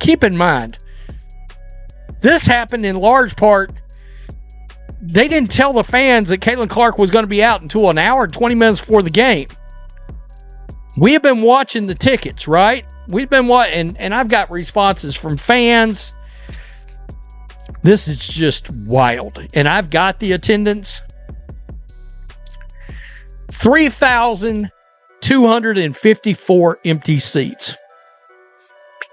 keep in mind, this happened in large part. They didn't tell the fans that Caitlin Clark was going to be out until an hour and 20 minutes before the game. We have been watching the tickets, right? We've been watching, and I've got responses from fans. This is just wild. And I've got the attendance. 3,254 empty seats.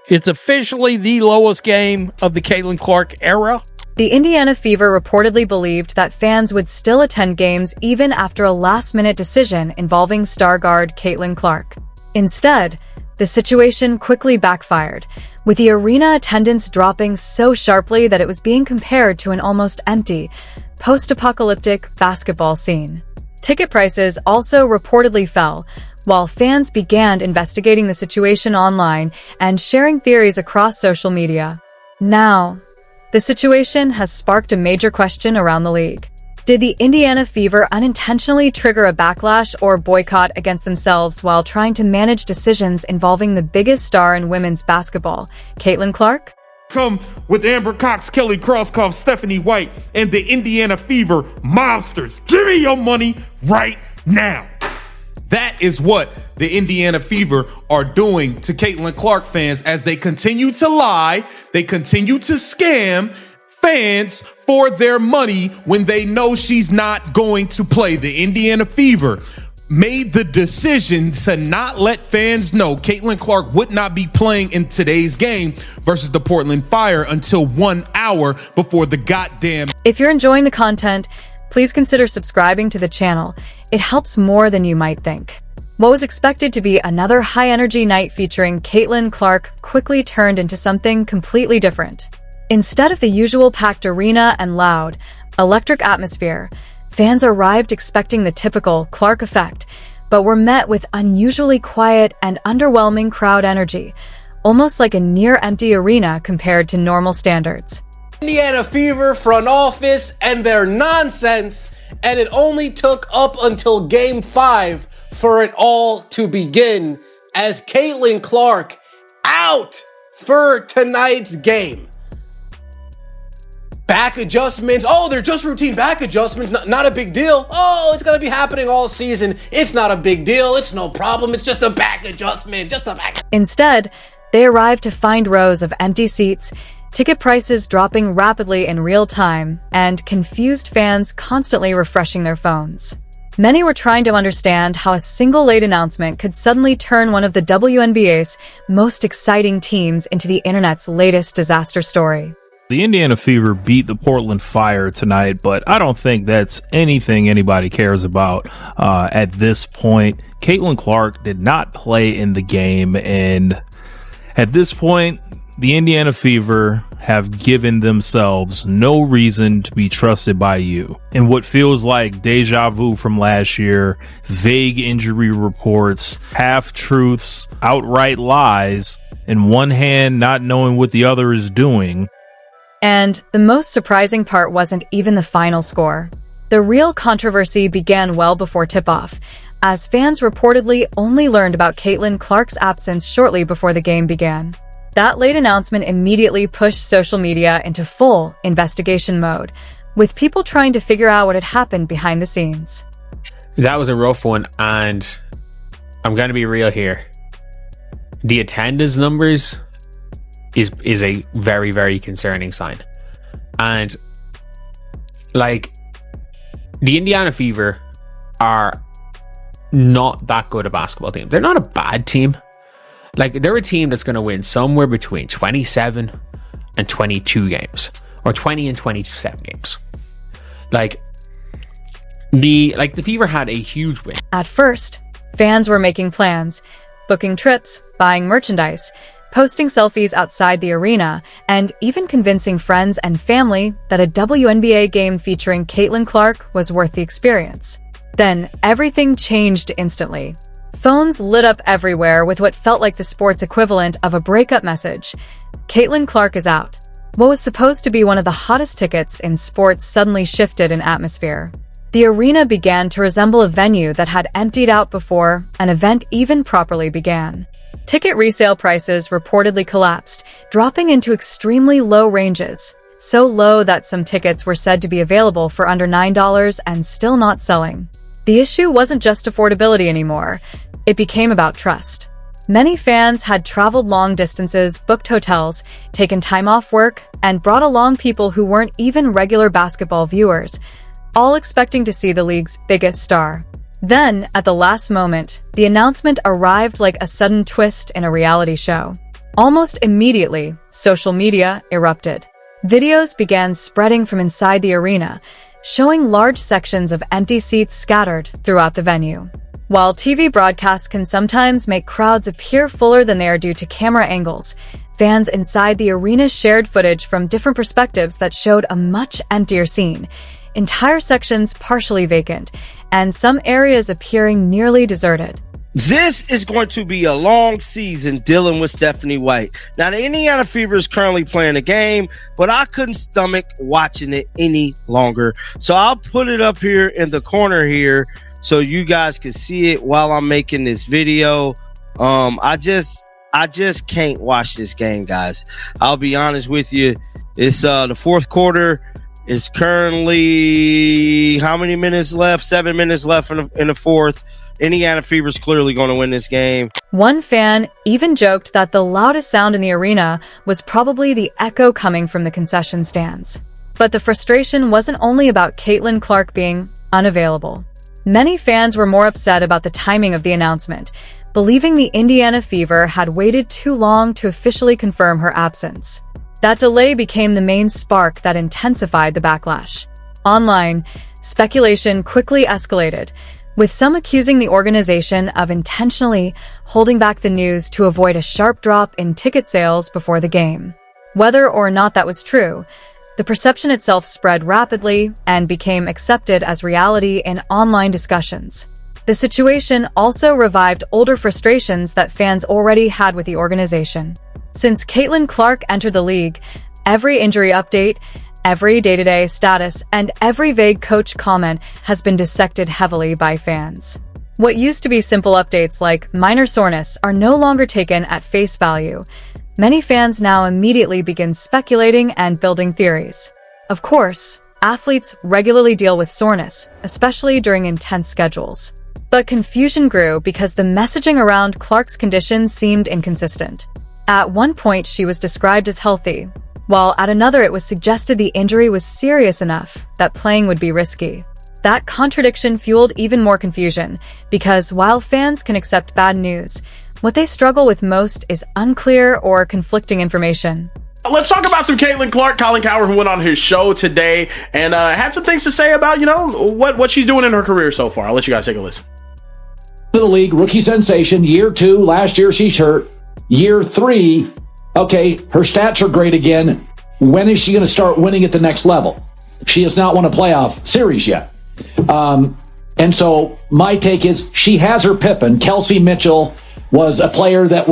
It's officially the lowest game of the Caitlin Clark era. The Indiana Fever reportedly believed that fans would still attend games even after a last-minute decision involving star guard Caitlin Clark. Instead, the situation quickly backfired, with the arena attendance dropping so sharply that it was being compared to an almost empty, post-apocalyptic basketball scene. Ticket prices also reportedly fell, while fans began investigating the situation online and sharing theories across social media. Now, the situation has sparked a major question around the league. Did the Indiana Fever unintentionally trigger a backlash or boycott against themselves while trying to manage decisions involving the biggest star in women's basketball, Caitlin Clark? Come with Amber Cox, Kelly Krauskopf, Stephanie White, and the Indiana Fever mobsters. Give me your money right now. That is what the Indiana Fever are doing to Caitlin Clark fans as they continue to lie, they continue to scam fans for their money when they know she's not going to play. The Indiana Fever made the decision to not let fans know Caitlin Clark would not be playing in today's game versus the Portland Fire until 1 hour before the goddamn. If you're enjoying the content, please consider subscribing to the channel. It helps more than you might think. What was expected to be another high-energy night featuring Caitlin Clark quickly turned into something completely different. Instead of the usual packed arena and loud, electric atmosphere, fans arrived expecting the typical Clark effect, but were met with unusually quiet and underwhelming crowd energy, almost like a near-empty arena compared to normal standards. Indiana Fever front office and their nonsense, and it only took up until Game 5 for it all to begin as Caitlin Clark out for tonight's game. Back adjustments. Oh, they're just routine back adjustments. Not a big deal. Oh, it's going to be happening all season. It's not a big deal. It's no problem. It's just a back adjustment. Just a back. Instead, they arrived to find rows of empty seats, ticket prices dropping rapidly in real time, and confused fans constantly refreshing their phones. Many were trying to understand how a single late announcement could suddenly turn one of the WNBA's most exciting teams into the internet's latest disaster story. The Indiana Fever beat the Portland Fire tonight, but I don't think that's anything anybody cares about at this point. Caitlin Clark did not play in the game, and at this point, the Indiana Fever have given themselves no reason to be trusted by you. In what feels like deja vu from last year, vague injury reports, half-truths, outright lies, and one hand not knowing what the other is doing. And the most surprising part wasn't even the final score. The real controversy began well before tip-off, as fans reportedly only learned about Caitlin Clark's absence shortly before the game began. That late announcement immediately pushed social media into full investigation mode, with people trying to figure out what had happened behind the scenes. That was a rough one, and I'm going to be real here. The attendance numbers is a very, very concerning sign. And like, the Indiana Fever are not that good a basketball team. They're not a bad team. Like, they're a team that's going to win somewhere between 27 and 22 games, or 20 and 27 games. The Fever had a huge win. At first, fans were making plans, booking trips, buying merchandise, posting selfies outside the arena, and even convincing friends and family that a WNBA game featuring Caitlin Clark was worth the experience. Then, everything changed instantly. Phones lit up everywhere with what felt like the sports equivalent of a breakup message. Caitlin Clark is out. What was supposed to be one of the hottest tickets in sports suddenly shifted in atmosphere. The arena began to resemble a venue that had emptied out before an event even properly began. Ticket resale prices reportedly collapsed, dropping into extremely low ranges, so low that some tickets were said to be available for under $9 and still not selling. The issue wasn't just affordability anymore. It became about trust. Many fans had traveled long distances, booked hotels, taken time off work, and brought along people who weren't even regular basketball viewers, all expecting to see the league's biggest star. Then, at the last moment, the announcement arrived like a sudden twist in a reality show. Almost immediately, social media erupted. Videos began spreading from inside the arena, showing large sections of empty seats scattered throughout the venue. While TV broadcasts can sometimes make crowds appear fuller than they are due to camera angles, fans inside the arena shared footage from different perspectives that showed a much emptier scene, entire sections partially vacant, and some areas appearing nearly deserted. This is going to be a long season dealing with Stephanie White. Now, the Indiana Fever is currently playing a game, but I couldn't stomach watching it any longer. So I'll put it up here in the corner here so you guys can see it while I'm making this video. I just can't watch this game, guys. I'll be honest with you. It's the fourth quarter. It's currently how many minutes left? 7 minutes left in the fourth. Indiana Fever's clearly going to win this game. One fan even joked that the loudest sound in the arena was probably the echo coming from the concession stands. But the frustration wasn't only about Caitlin Clark being unavailable. Many fans were more upset about the timing of the announcement, believing the Indiana Fever had waited too long to officially confirm her absence. That delay became the main spark that intensified the backlash. Online, speculation quickly escalated, with some accusing the organization of intentionally holding back the news to avoid a sharp drop in ticket sales before the game. Whether or not that was true, the perception itself spread rapidly and became accepted as reality in online discussions. The situation also revived older frustrations that fans already had with the organization. Since Caitlin Clark entered the league, every injury update, every day-to-day status, and every vague coach comment has been dissected heavily by fans. What used to be simple updates like minor soreness are no longer taken at face value. Many fans now immediately begin speculating and building theories. Of course, athletes regularly deal with soreness, especially during intense schedules. But confusion grew because the messaging around Clark's condition seemed inconsistent. At one point, she was described as healthy, while at another it was suggested the injury was serious enough that playing would be risky. That contradiction fueled even more confusion, because while fans can accept bad news, what they struggle with most is unclear or conflicting information. Let's talk about some Caitlin Clark. Colin Cowherd, who went on his show today and had some things to say about, what she's doing in her career so far. I'll let you guys take a listen. To the league, rookie sensation, year 2, last year she's hurt. Year 3, okay, her stats are great again. When is she going to start winning at the next level? She has not won a playoff series yet. And so my take is she has her Pippin. Kelsey Mitchell was a player that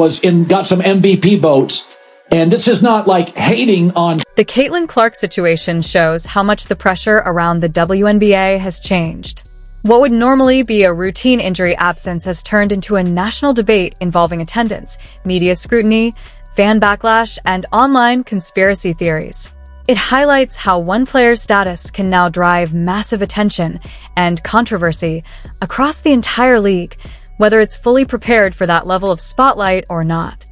got some MVP votes. And this is not like hating on. The Caitlin Clark situation shows how much the pressure around the WNBA has changed. What would normally be a routine injury absence has turned into a national debate involving attendance, media scrutiny, fan backlash, and online conspiracy theories. It highlights how one player's status can now drive massive attention and controversy across the entire league, whether it's fully prepared for that level of spotlight or not.